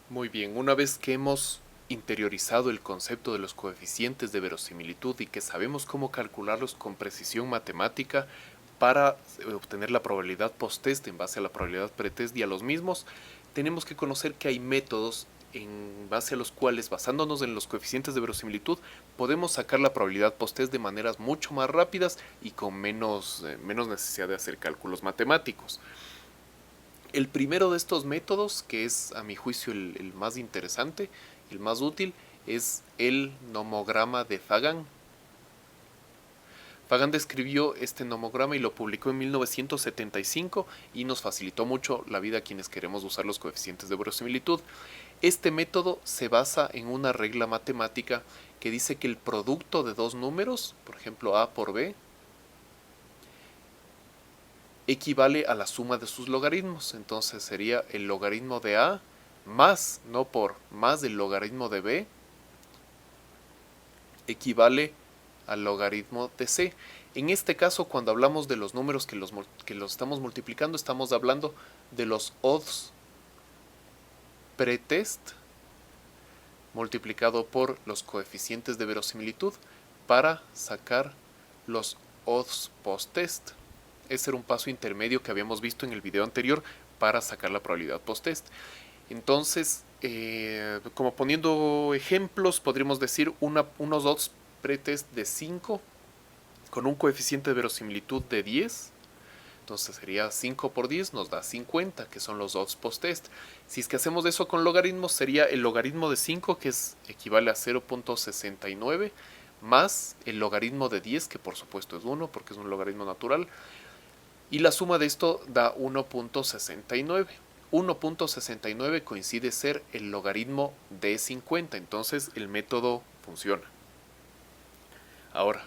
Muy bien, una vez que hemos interiorizado el concepto de los coeficientes de verosimilitud y que sabemos cómo calcularlos con precisión matemática para obtener la probabilidad post-test en base a la probabilidad pretest y a los mismos, tenemos que conocer que hay métodos en base a los cuales, basándonos en los coeficientes de verosimilitud, podemos sacar la probabilidad post-test de maneras mucho más rápidas y con menos necesidad de hacer cálculos matemáticos. El primero de estos métodos, que es a mi juicio el más interesante, el más útil, es el nomograma de Fagan. Fagan describió este nomograma y lo publicó en 1975 y nos facilitó mucho la vida a quienes queremos usar los coeficientes de verosimilitud. Este método se basa en una regla matemática que dice que el producto de dos números, por ejemplo a por b, equivale a la suma de sus logaritmos. Entonces sería el logaritmo de a más, no por, más el logaritmo de b equivale al logaritmo de c. En este caso, cuando hablamos de los números que los estamos multiplicando, estamos hablando de los odds pretest multiplicado por los coeficientes de verosimilitud para sacar los odds post-test. Ese era un paso intermedio que habíamos visto en el video anterior para sacar la probabilidad post-test. Entonces, como poniendo ejemplos, podríamos decir unos odds pretest de 5 con un coeficiente de verosimilitud de 10. Entonces sería 5 por 10 nos da 50, que son los odds post-test. Si es que hacemos eso con logaritmos, sería el logaritmo de 5, que equivale a 0.69, más el logaritmo de 10, que por supuesto es 1, porque es un logaritmo natural. Y la suma de esto da 1.69. 1.69 coincide ser el logaritmo de 50, entonces el método funciona. Ahora,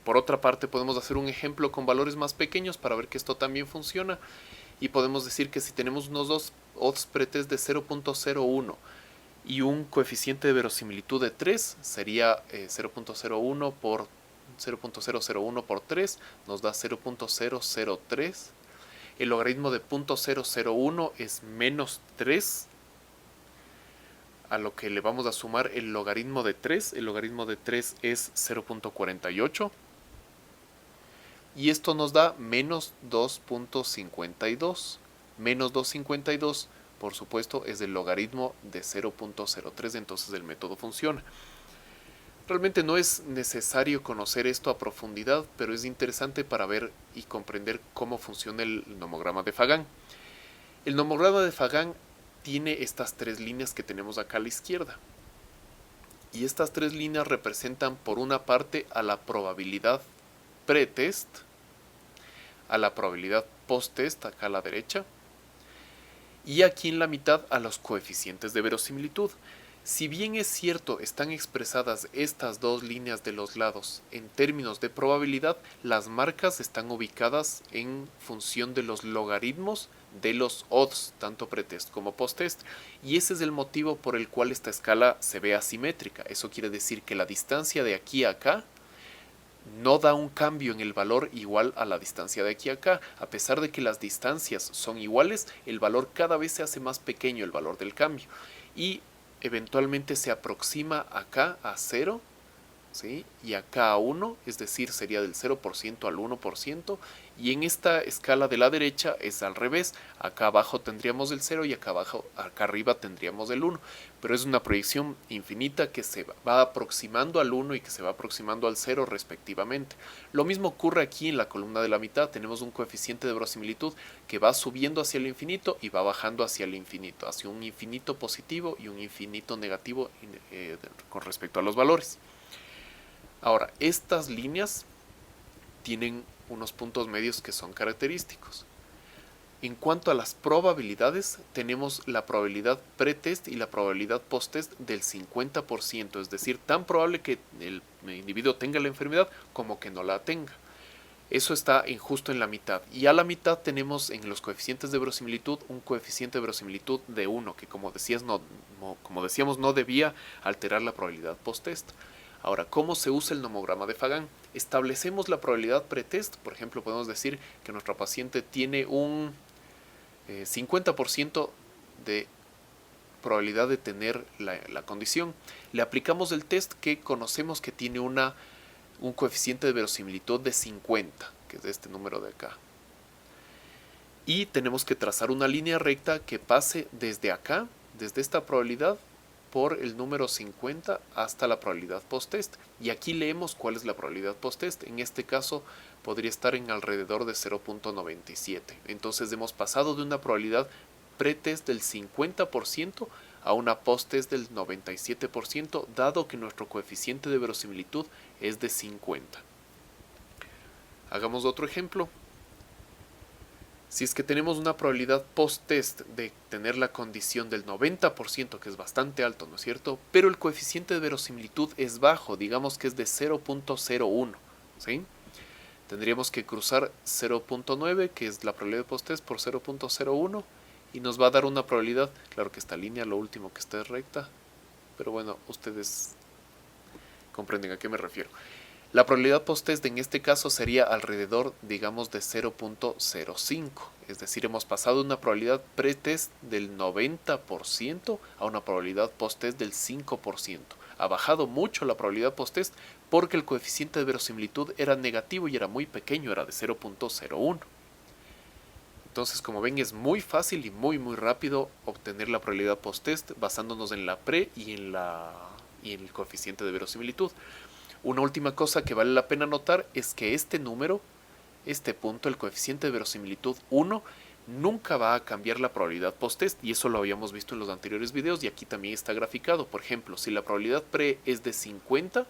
por otra parte, podemos hacer un ejemplo con valores más pequeños para ver que esto también funciona. Y podemos decir que si tenemos unos dos odds pretest de 0.01 y un coeficiente de verosimilitud de 3, sería 0.01 por 0.001 por 3, nos da 0.003. El logaritmo de 0.001 es menos 3, a lo que le vamos a sumar el logaritmo de 3. El logaritmo de 3 es 0.48. Y esto nos da menos 2.52. Menos 2.52, por supuesto, es el logaritmo de 0.03, entonces el método funciona. Realmente no es necesario conocer esto a profundidad, pero es interesante para ver y comprender cómo funciona el nomograma de Fagan. El nomograma de Fagan tiene estas tres líneas que tenemos acá a la izquierda. Y estas tres líneas representan por una parte a la probabilidad pretest, a la probabilidad post-test acá a la derecha, y aquí en la mitad a los coeficientes de verosimilitud. Si bien es cierto, están expresadas estas dos líneas de los lados en términos de probabilidad, las marcas están ubicadas en función de los logaritmos de los odds, tanto pretest como posttest, y ese es el motivo por el cual esta escala se ve asimétrica. Eso quiere decir que la distancia de aquí a acá no da un cambio en el valor igual a la distancia de aquí a acá. A pesar de que las distancias son iguales, el valor cada vez se hace más pequeño, el valor del cambio. Y eventualmente se aproxima acá a 0, ¿sí? Y acá a 1, es decir, sería del 0% al 1%. Y en esta escala de la derecha es al revés. Acá abajo tendríamos el 0 y acá arriba tendríamos el 1. Pero es una proyección infinita que se va aproximando al 1 y que se va aproximando al 0 respectivamente. Lo mismo ocurre aquí en la columna de la mitad. Tenemos un coeficiente de verosimilitud que va subiendo hacia el infinito y va bajando hacia el infinito, hacia un infinito positivo y un infinito negativo con respecto a los valores. Ahora, estas líneas tienen unos puntos medios que son característicos. En cuanto a las probabilidades, tenemos la probabilidad pretest y la probabilidad posttest del 50%, es decir, tan probable que el individuo tenga la enfermedad como que no la tenga. Eso está justo en la mitad. Y a la mitad tenemos en los coeficientes de verosimilitud un coeficiente de verosimilitud de 1, que como decíamos no debía alterar la probabilidad posttest. Ahora, ¿cómo se usa el nomograma de Fagan? Establecemos la probabilidad pretest. Por ejemplo, podemos decir que nuestra paciente tiene un 50% de probabilidad de tener la condición. Le aplicamos el test que conocemos que tiene un coeficiente de verosimilitud de 50, que es este número de acá. Y tenemos que trazar una línea recta que pase desde acá, desde esta probabilidad, por el número 50 hasta la probabilidad post-test. Y aquí leemos cuál es la probabilidad post-test. En este caso podría estar en alrededor de 0.97. Entonces hemos pasado de una probabilidad pre-test del 50% a una post-test del 97%, dado que nuestro coeficiente de verosimilitud es de 50. Hagamos otro ejemplo. Si es que tenemos una probabilidad post-test de tener la condición del 90%, que es bastante alto, ¿no es cierto? Pero el coeficiente de verosimilitud es bajo, digamos que es de 0.01, ¿sí? Tendríamos que cruzar 0.9, que es la probabilidad post-test, por 0.01, y nos va a dar una probabilidad, claro que esta línea, lo último que está es recta, pero bueno, ustedes comprenden a qué me refiero. La probabilidad post-test en este caso sería alrededor, digamos, de 0.05. Es decir, hemos pasado de una probabilidad pre-test del 90% a una probabilidad post-test del 5%. Ha bajado mucho la probabilidad post-test porque el coeficiente de verosimilitud era negativo y era muy pequeño, era de 0.01. Entonces, como ven, es muy fácil y muy rápido obtener la probabilidad post-test basándonos en la pre y en el coeficiente de verosimilitud. Una última cosa que vale la pena notar es que este número, este punto, el coeficiente de verosimilitud 1, nunca va a cambiar la probabilidad post-test, y eso lo habíamos visto en los anteriores videos y aquí también está graficado. Por ejemplo, si la probabilidad pre es de 50,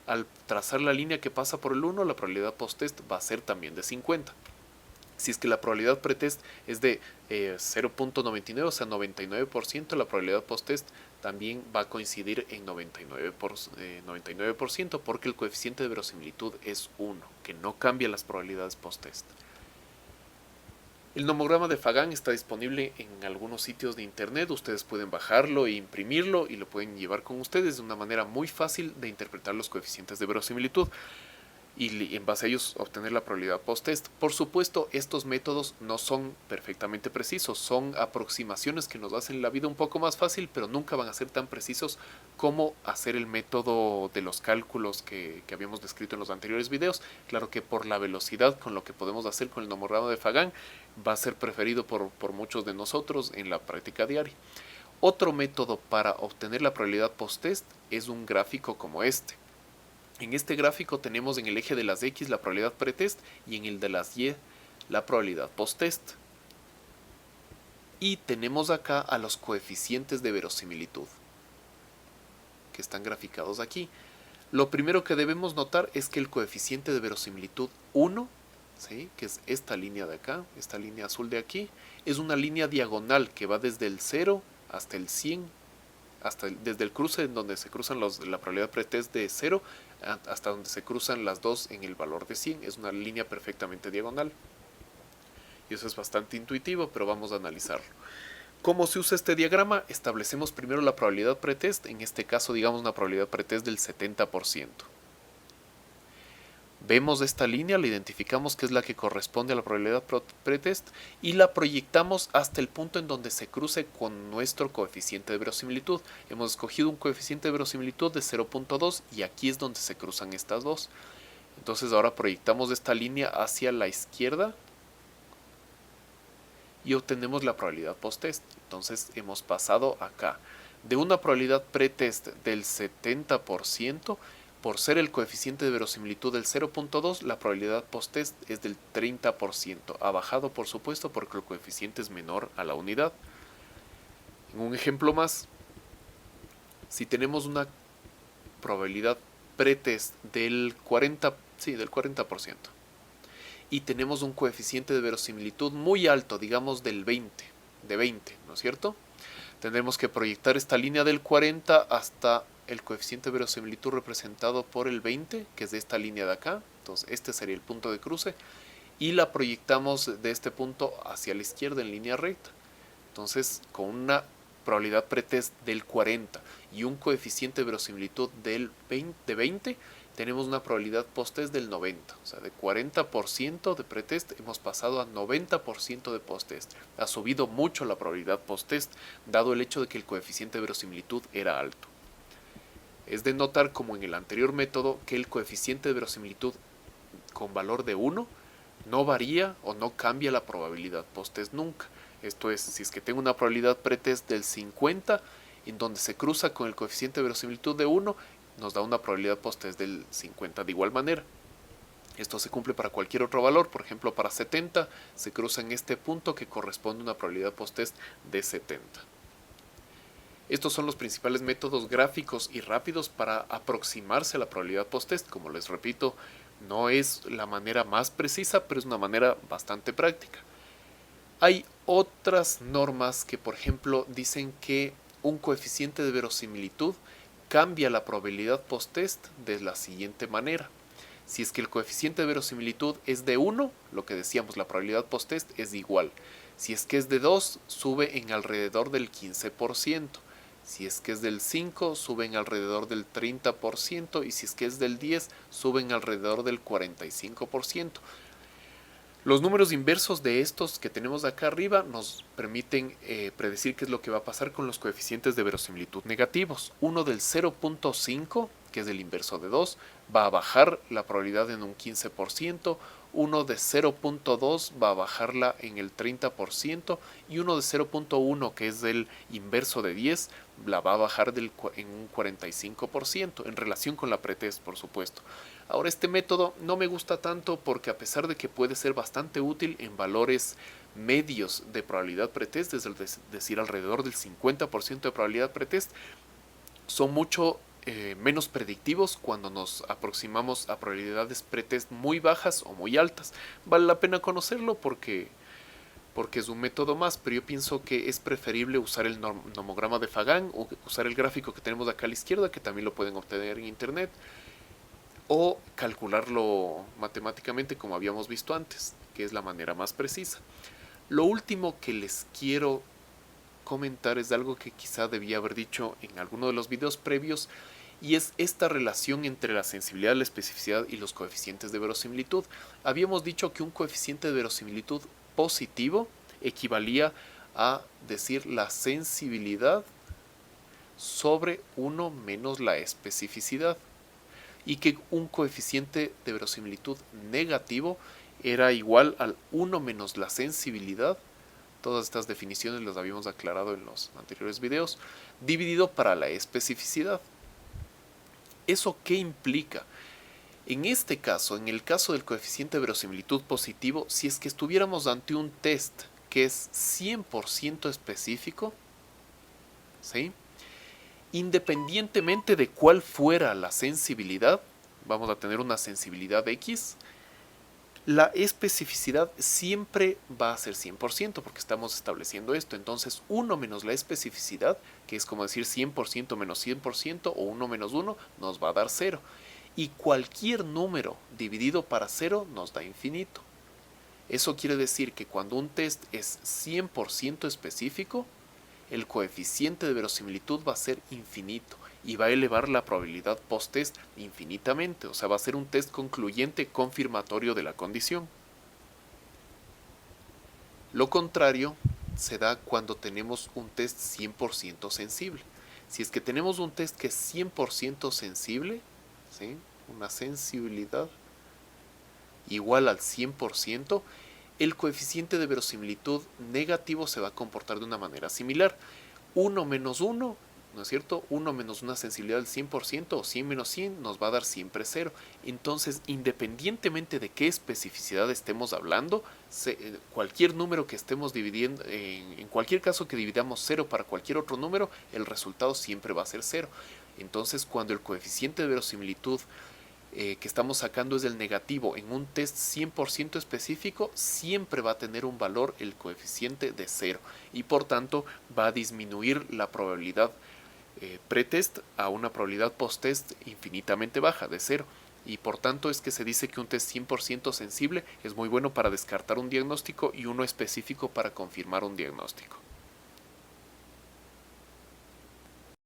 al trazar la línea que pasa por el 1, la probabilidad post-test va a ser también de 50. Si es que la probabilidad pretest es de 0.99, o sea 99%, la probabilidad post-test también va a coincidir en 99%, porque el coeficiente de verosimilitud es 1, que no cambia las probabilidades post-test. El nomograma de Fagan está disponible en algunos sitios de internet. Ustedes pueden bajarlo e imprimirlo y lo pueden llevar con ustedes de una manera muy fácil de interpretar los coeficientes de verosimilitud y en base a ellos obtener la probabilidad post-test. Por supuesto, estos métodos no son perfectamente precisos, son aproximaciones que nos hacen la vida un poco más fácil, pero nunca van a ser tan precisos como hacer el método de los cálculos que habíamos descrito en los anteriores videos. Claro que por la velocidad con lo que podemos hacer con el nomograma de Fagan va a ser preferido por muchos de nosotros en la práctica diaria. Otro método para obtener la probabilidad post-test es un gráfico como este. En este gráfico tenemos en el eje de las X la probabilidad pretest y en el de las Y la probabilidad post-test. Y tenemos acá a los coeficientes de verosimilitud, que están graficados aquí. Lo primero que debemos notar es que el coeficiente de verosimilitud 1, ¿sí?, que es esta línea de acá, esta línea azul de aquí, es una línea diagonal que va desde el 0 hasta el 100, desde el cruce en donde se cruzan la probabilidad pretest de 0 hasta donde se cruzan las dos en el valor de 100. Es una línea perfectamente diagonal. Y eso es bastante intuitivo, pero vamos a analizarlo. ¿Cómo se usa este diagrama? Establecemos primero la probabilidad pretest, en este caso digamos una probabilidad pretest del 70%. Vemos esta línea, la identificamos que es la que corresponde a la probabilidad pretest y la proyectamos hasta el punto en donde se cruce con nuestro coeficiente de verosimilitud. Hemos escogido un coeficiente de verosimilitud de 0.2 y aquí es donde se cruzan estas dos. Entonces ahora proyectamos esta línea hacia la izquierda y obtenemos la probabilidad post-test. Entonces hemos pasado acá de una probabilidad pretest del 70%. Por ser el coeficiente de verosimilitud del 0.2, la probabilidad post-test es del 30%. Ha bajado, por supuesto, porque el coeficiente es menor a la unidad. En un ejemplo más, si tenemos una probabilidad pretest del 40%, y tenemos un coeficiente de verosimilitud muy alto, digamos de 20, ¿no es cierto? Tendremos que proyectar esta línea del 40 hasta el coeficiente de verosimilitud representado por el 20, que es de esta línea de acá. Entonces este sería el punto de cruce y la proyectamos de este punto hacia la izquierda en línea recta. Entonces con una probabilidad pretest del 40 y un coeficiente de verosimilitud de 20, tenemos una probabilidad post-test del 90%. O sea, de 40% de pretest hemos pasado a 90% de post-test. Ha subido mucho la probabilidad post-test, dado el hecho de que el coeficiente de verosimilitud era alto. Es de notar, como en el anterior método, que el coeficiente de verosimilitud con valor de 1 no varía o no cambia la probabilidad post-test nunca. Esto es, si es que tengo una probabilidad pretest del 50, en donde se cruza con el coeficiente de verosimilitud de 1, nos da una probabilidad post-test del 50 de igual manera. Esto se cumple para cualquier otro valor, por ejemplo para 70 se cruza en este punto que corresponde a una probabilidad post-test de 70. Estos son los principales métodos gráficos y rápidos para aproximarse a la probabilidad post-test. Como les repito, no es la manera más precisa, pero es una manera bastante práctica. Hay otras normas que, por ejemplo, dicen que un coeficiente de verosimilitud cambia la probabilidad post-test de la siguiente manera. Si es que el coeficiente de verosimilitud es de 1, lo que decíamos, la probabilidad post-test es igual. Si es que es de 2, sube en alrededor del 15%. Si es que es del 5, sube en alrededor del 30%. Y si es que es del 10, sube en alrededor del 45%. Los números inversos de estos que tenemos acá arriba nos permiten predecir qué es lo que va a pasar con los coeficientes de verosimilitud negativos. Uno del 0.5, que es el inverso de 2, va a bajar la probabilidad en un 15%, uno de 0.2 va a bajarla en el 30% y uno de 0.1, que es el inverso de 10, la va a bajar en un 45%, en relación con la pretest, por supuesto. Ahora, este método no me gusta tanto porque, a pesar de que puede ser bastante útil en valores medios de probabilidad pretest, es decir, alrededor del 50% de probabilidad pretest, son mucho menos predictivos cuando nos aproximamos a probabilidades pretest muy bajas o muy altas. Vale la pena conocerlo porque es un método más, pero yo pienso que es preferible usar el nomograma de Fagan o usar el gráfico que tenemos acá a la izquierda, que también lo pueden obtener en internet, o calcularlo matemáticamente como habíamos visto antes, que es la manera más precisa. Lo último que les quiero comentar es algo que quizá debía haber dicho en alguno de los videos previos, y es esta relación entre la sensibilidad, la especificidad y los coeficientes de verosimilitud. Habíamos dicho que un coeficiente de verosimilitud positivo equivalía a decir la sensibilidad sobre 1 menos la especificidad, y que un coeficiente de verosimilitud negativo era igual al 1 menos la sensibilidad. Todas estas definiciones las habíamos aclarado en los anteriores videos, dividido para la especificidad. ¿Eso qué implica? En este caso, en el caso del coeficiente de verosimilitud positivo, si es que estuviéramos ante un test que es 100% específico, ¿sí?, independientemente de cuál fuera la sensibilidad, vamos a tener una sensibilidad X, la especificidad siempre va a ser 100% porque estamos estableciendo esto. Entonces 1 menos la especificidad, que es como decir 100% menos 100%, o 1 menos 1, nos va a dar 0. Y cualquier número dividido para 0 nos da infinito. Eso quiere decir que cuando un test es 100% específico, el coeficiente de verosimilitud va a ser infinito y va a elevar la probabilidad post-test infinitamente. O sea, va a ser un test concluyente confirmatorio de la condición. Lo contrario se da cuando tenemos un test 100% sensible. Si es que tenemos un test que es 100% sensible, ¿sí?, una sensibilidad igual al 100%, el coeficiente de verosimilitud negativo se va a comportar de una manera similar. 1 menos 1, ¿no es cierto? 1 menos una sensibilidad del 100% o 100 menos 100 nos va a dar siempre 0. Entonces, independientemente de qué especificidad estemos hablando, cualquier número que estemos dividiendo, en cualquier caso que dividamos 0 para cualquier otro número, el resultado siempre va a ser 0. Entonces, cuando el coeficiente de verosimilitud que estamos sacando es el negativo en un test 100% específico, siempre va a tener un valor, el coeficiente, de 0, y por tanto va a disminuir la probabilidad pretest a una probabilidad post-test infinitamente baja, de 0. Y por tanto es que se dice que un test 100% sensible es muy bueno para descartar un diagnóstico y uno específico para confirmar un diagnóstico.